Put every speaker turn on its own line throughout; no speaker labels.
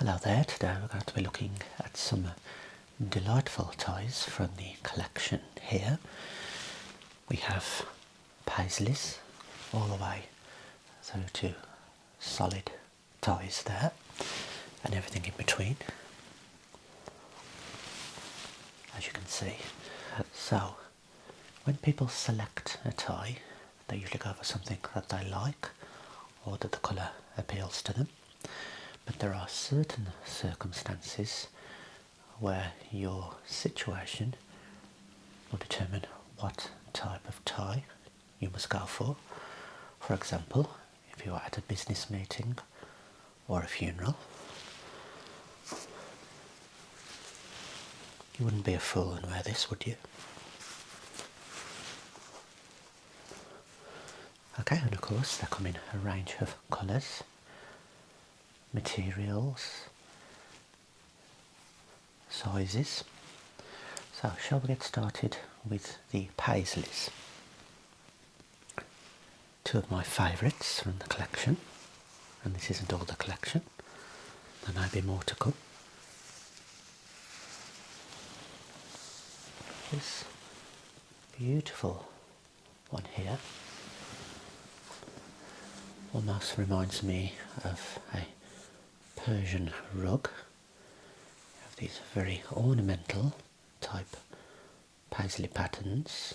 Hello there, today we're going to be looking at some delightful ties from the collection here. We have Paisleys all the way through to solid ties there and everything in between, as you can see. So when people select a tie, they usually go for something that they like or that the colour appeals to them. But there are certain circumstances where your situation will determine what type of tie you must go for. For example, if you are at a business meeting or a funeral, you wouldn't be a fool and wear this, would you? Okay, and of course they come in a range of colours, materials, sizes. So shall we get started with the Paisleys? Two of my favourites from the collection, and this isn't all the collection, there may be more to come. This beautiful one here almost reminds me of a Persian rug. You have these very ornamental type Paisley patterns.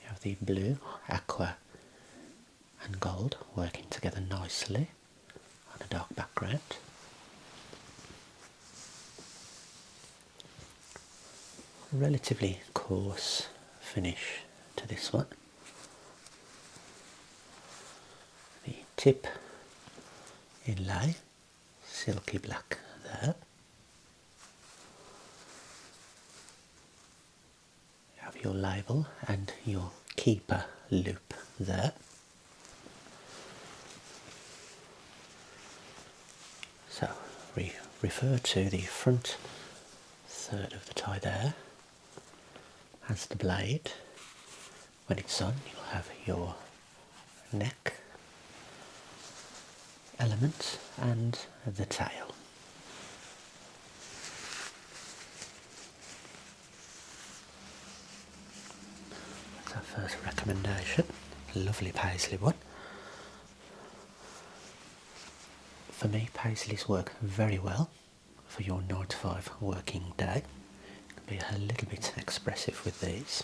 You have the blue, aqua and gold working together nicely on a dark background. Relatively coarse finish to this one. The tip inlay, silky black there. You have your label and your keeper loop there. So we refer to the front third of the tie there as the blade. When it's on, you'll have your neck element and the tail. That's our first recommendation. Lovely Paisley one. For me, Paisleys work very well for your 9 to 5 working day. You can be a little bit expressive with these.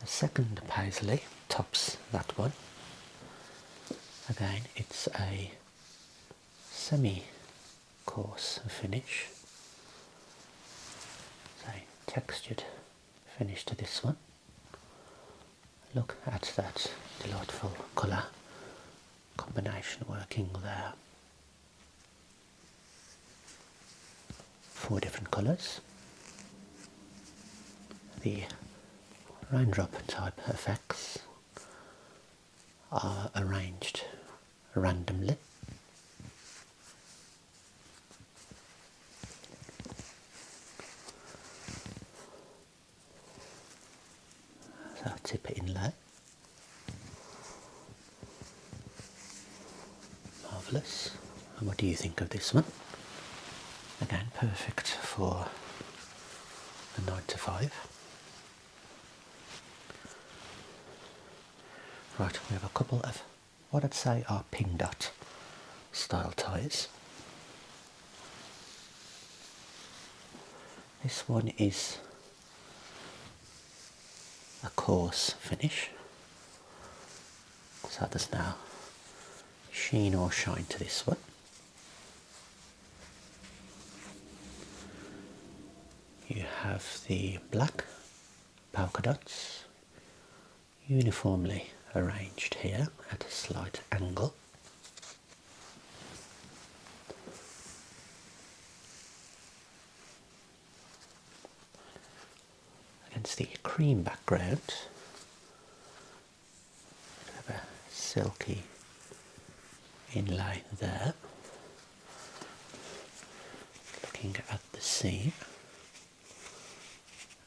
The second Paisley tops that one. Again, it's a semi-coarse finish. It's a textured finish to this one. Look at that delightful colour combination working there. 4 different colours. The raindrop type effects are arranged randomly. So tip inlay. Marvellous. And what do you think of this one? Again, perfect for the 9 to 5. Right, we have a couple of what I'd say are Pindot style ties. This one is a coarse finish, so there's no sheen or shine to this one. You have the black polka dots uniformly arranged here at a slight angle. Against the cream background, we have a silky inlay there. Looking at the seam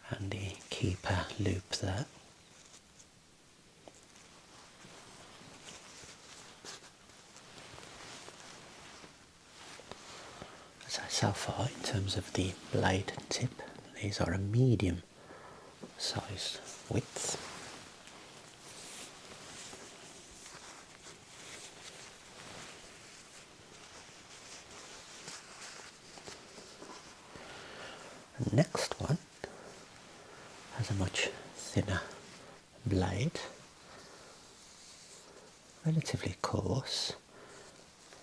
and the keeper loop there. so far in terms of the blade tip, these are a medium size width. The next one has a much thinner blade, relatively coarse.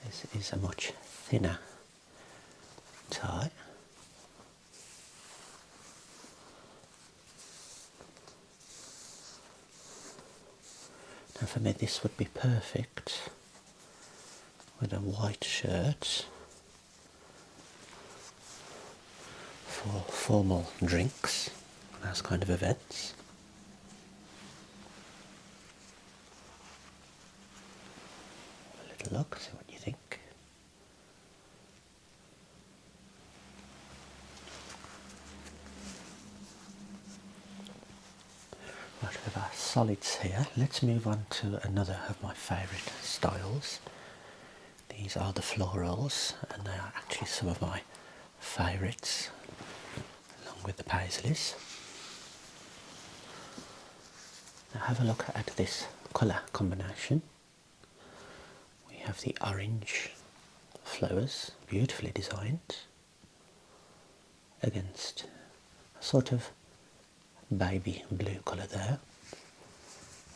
This is a much thinner tie. Now for me this would be perfect with a white shirt for formal drinks, those kind of events. Have a little look, see what you think. Right, we have our solids here. Let's move on to another of my favourite styles. These are the Florals, and they are actually some of my favourites, along with the Paisleys. Now have a look at this colour combination. We have the orange flowers, beautifully designed, against a sort of baby blue colour there.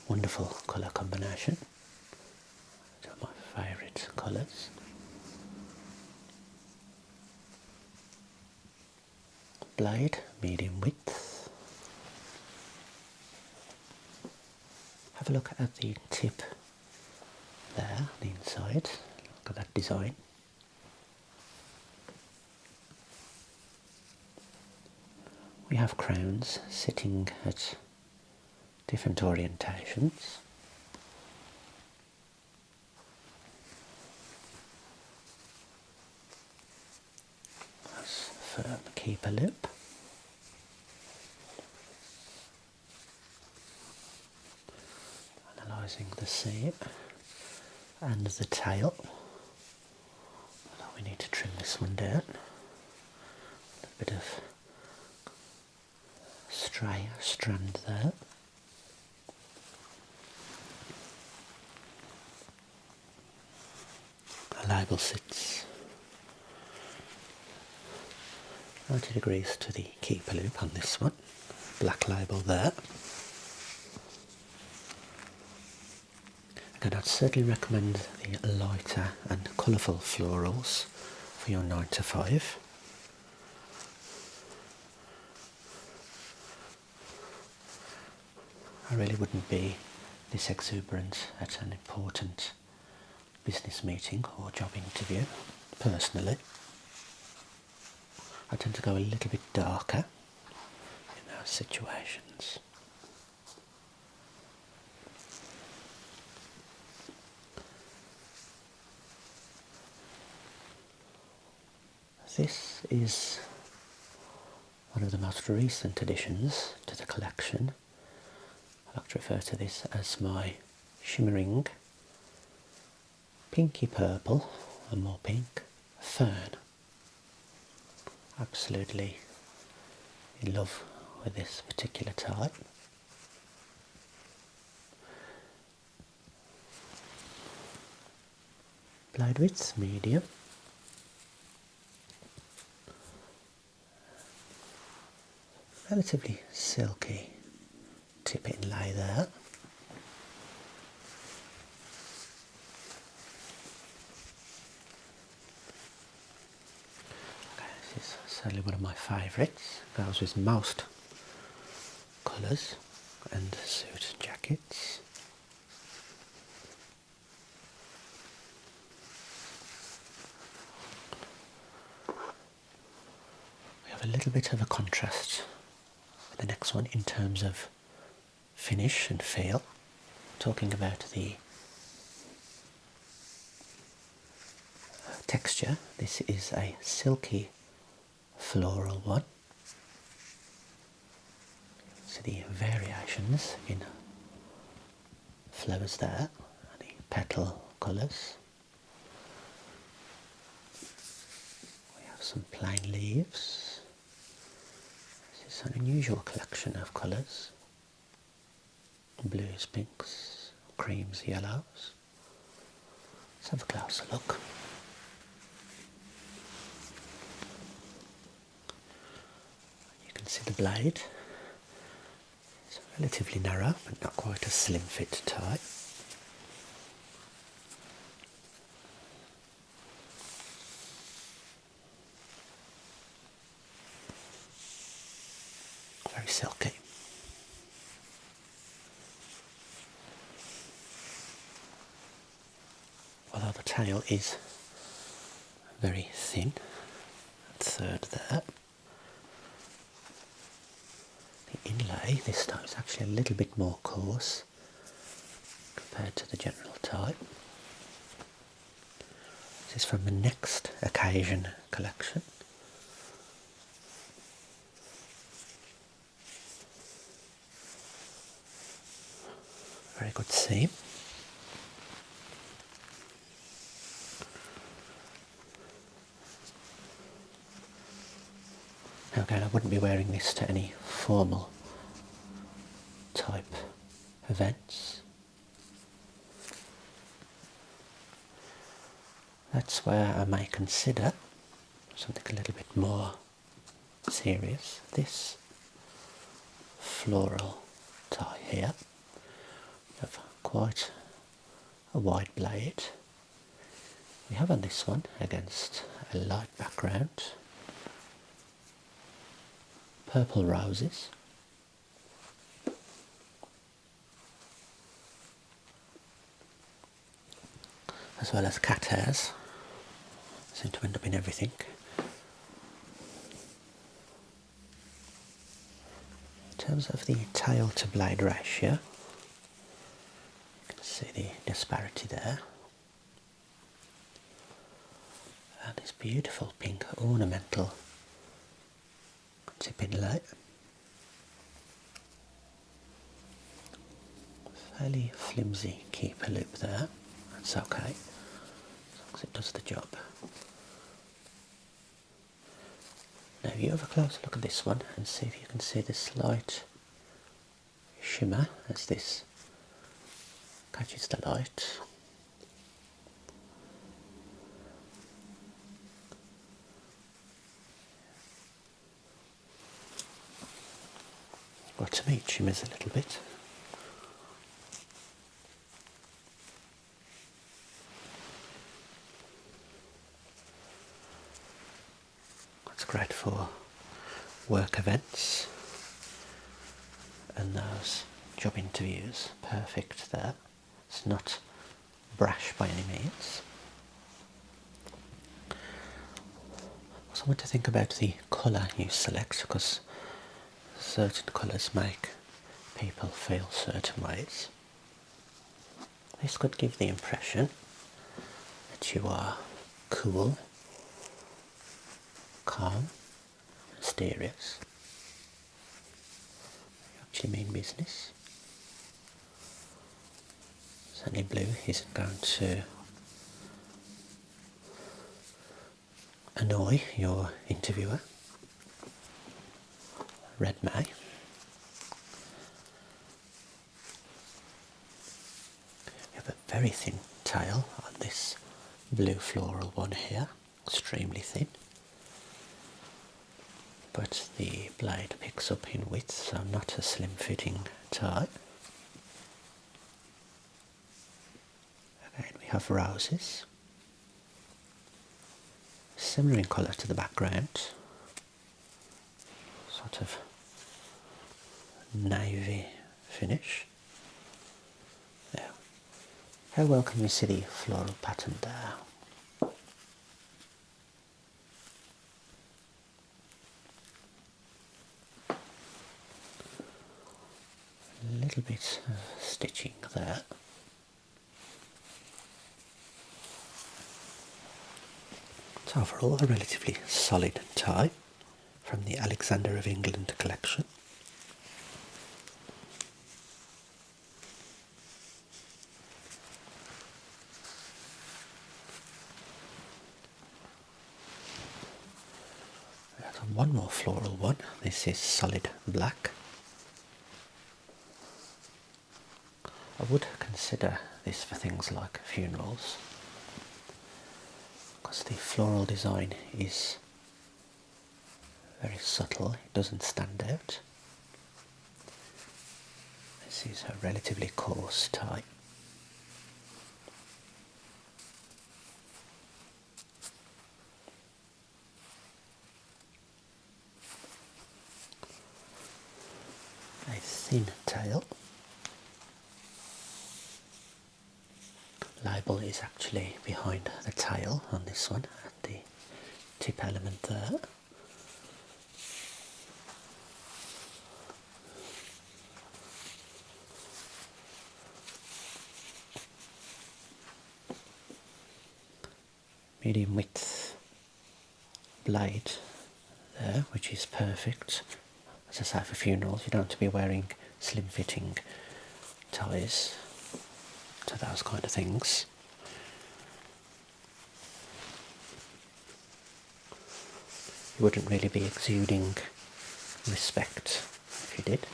Wonderful colour combination. These are my favourite colours. Blade, medium width. Have a look at the tip there, the inside. Look at that design. We have crowns sitting at different orientations. That's a firm keeper loop. Analysing the seam and the tail. Although we need to trim this one down. A bit of stray strand there. The label sits 90 degrees to the keeper loop on this one. Black label there. Again, I'd certainly recommend the lighter and colourful florals for your 9 to 5. I really wouldn't be this exuberant at an important business meeting or job interview, personally. I tend to go a little bit darker in those situations. This is one of the most recent additions to the collection. I like to refer to this as my shimmering pinky purple and more pink fern. Absolutely in love with this particular type. Blade width medium. Relatively silky tip inlay there. Okay, this is certainly one of my favourites. Goes with most colours and suit jackets. We have a little bit of a contrast with the next one in terms of finish and feel. Talking about the texture, this is a silky floral one. So the variations in flowers there, the petal colours. We have some plain leaves. This is an unusual collection of colours. Blues, pinks, creams, yellows. Let's have a closer look. You can see the blade. It's relatively narrow, but not quite a slim fit tie. Very silky. Although the tail is very thin, third there. The inlay this time is actually a little bit more coarse compared to the general type. This is from the Next Occasion collection. Very good seam. Now again, I wouldn't be wearing this to any formal type events. That's where I may consider something a little bit more serious. This floral tie here. We have quite a wide blade. We have on this one against a light background purple roses, as well as cat hairs. Seem to end up in everything. In terms of the tail to blade ratio, you can see the disparity there. And this beautiful pink ornamental tip inlay. Fairly flimsy keeper loop there. That's okay, as long as it does the job. Now you have a close look at this one and see if you can see the slight shimmer as this catches the light. Well, to me it shimmers a little bit. That's great for work events and those job interviews. Perfect there. It's not brash by any means. Also want to think about the colour you select, because certain colours make people feel certain ways. This could give the impression that you are cool, calm, mysterious. You actually mean business. Certainly blue isn't going to annoy your interviewer. Red may. You have a very thin tail on this blue floral one here, extremely thin. But the blade picks up in width, so not a slim fitting tie. Again we have roses, similar in colour to the background, sort of navy finish. There. How well can you see the floral pattern there? A little bit of stitching there. So overall a relatively solid tie from the Alexander of England collection. one more floral one. This is solid black. I would consider this for things like funerals, because the floral design is very subtle, it doesn't stand out. This is a relatively coarse tie. A thin tail. Label is actually behind the tail on this one, at the tip element there. Medium width blade there, which is perfect. As I say, for funerals you don't have to be wearing slim fitting ties to those kind of things. You wouldn't really be exuding respect if you did.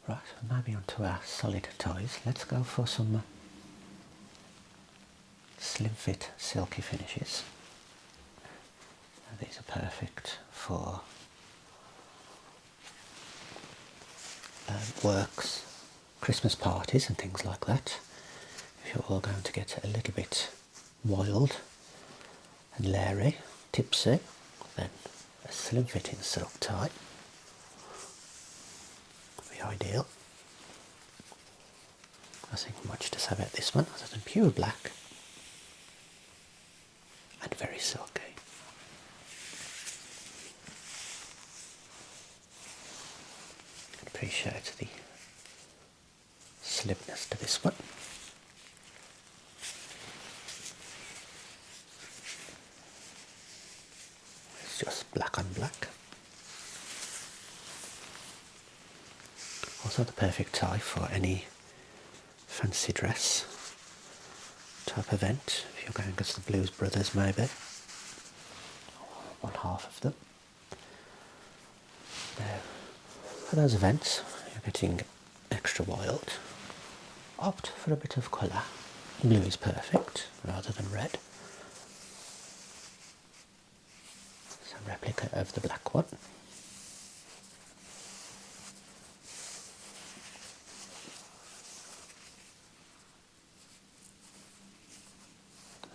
Right, maybe onto our solid ties. Let's go for some slim fit silky finishes. These are perfect for works, Christmas parties and things like that. If you're all going to get a little bit wild and leery, tipsy, then a slim fitting silk tie would be ideal. Nothing much to say about this one other than pure black and very silky. Appreciate the slimness to this one. It's just black on black. Also the perfect tie for any fancy dress type event, if you're going as the Blues Brothers maybe, one half of them. Now, for those events you're getting extra wild, opt for a bit of colour. Blue is perfect rather than red. It's a replica of the black one.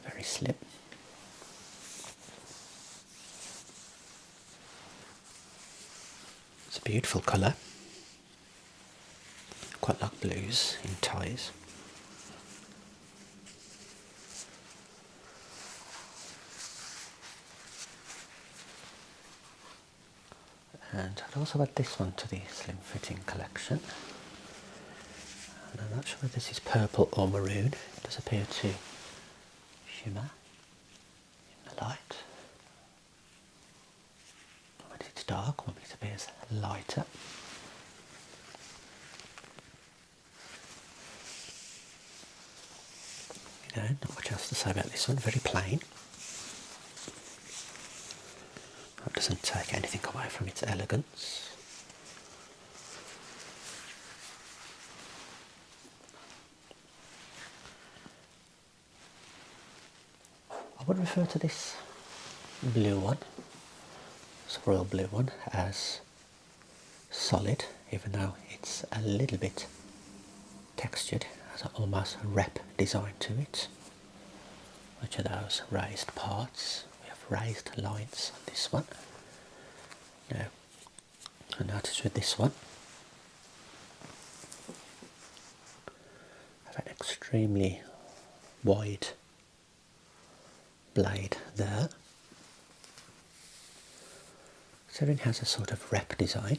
Very slim. It's a beautiful colour. Quite like blues in ties. And I'd also add this one to the slim fitting collection. And I'm not sure whether this is purple or maroon. It does appear to shimmer in the light. When it's dark, when it appears lighter. Again, not much else to say about this one, very plain. That doesn't take anything away from its elegance. I would refer to this blue one, this royal blue one, as solid, even though it's a little bit textured, has an almost rep design to it. Which are those raised parts? We have raised lines on this one. Now, I notice with this one, I have an extremely wide blade there. So it has a sort of rep design.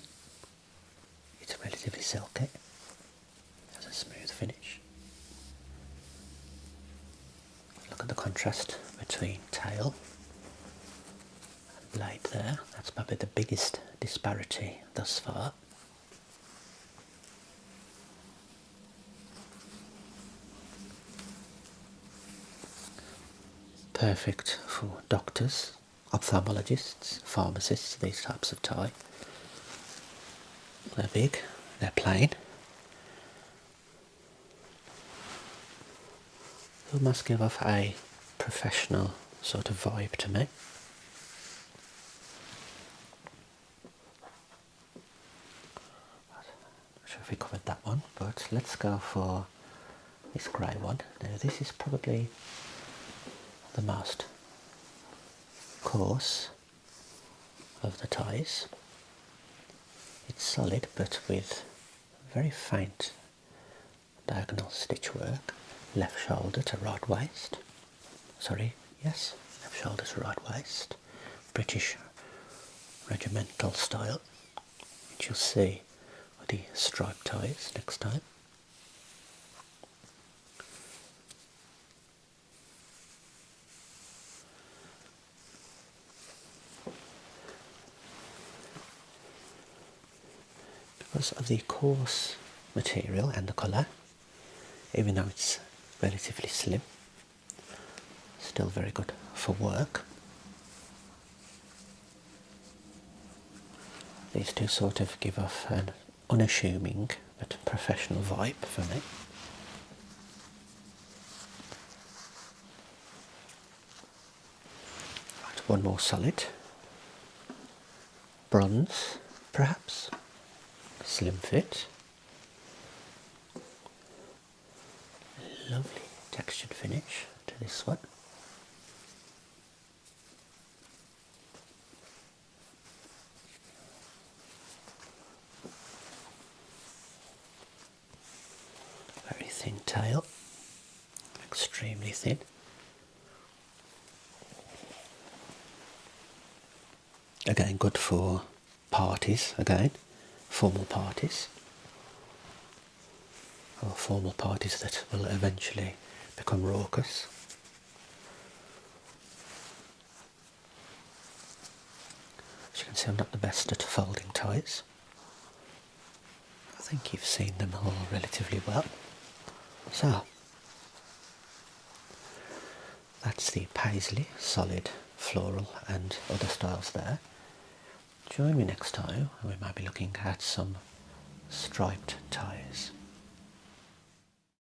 It's relatively silky, has a smooth finish. Look at the contrast between tail and blade there. That's probably the biggest disparity thus far. perfect for doctors, ophthalmologists, pharmacists, these types of tie. They're big, they're plain. They must give off a professional sort of vibe to me. Not sure if we covered that one, but let's go for this grey one. Now this is probably the most coarse of the ties. It's solid but with very faint diagonal stitch work. Left shoulder to right waist. Sorry, yes, left shoulder to right waist. British regimental style, which you'll see with the striped ties next time. Because of the coarse material and the colour, even though it's relatively slim, still very good for work. These two sort of give off an unassuming but professional vibe for me. Right, one more solid. Bronze, perhaps. Slim fit. Lovely textured finish to this one. Very thin tail, extremely thin. Again, good for parties, again, formal parties. Or formal parties that will eventually become raucous. As you can see, I'm not the best at folding ties. I think you've seen them all relatively well. So, that's the Paisley solid, floral and other styles there. Join me next time and we might be looking at some striped ties.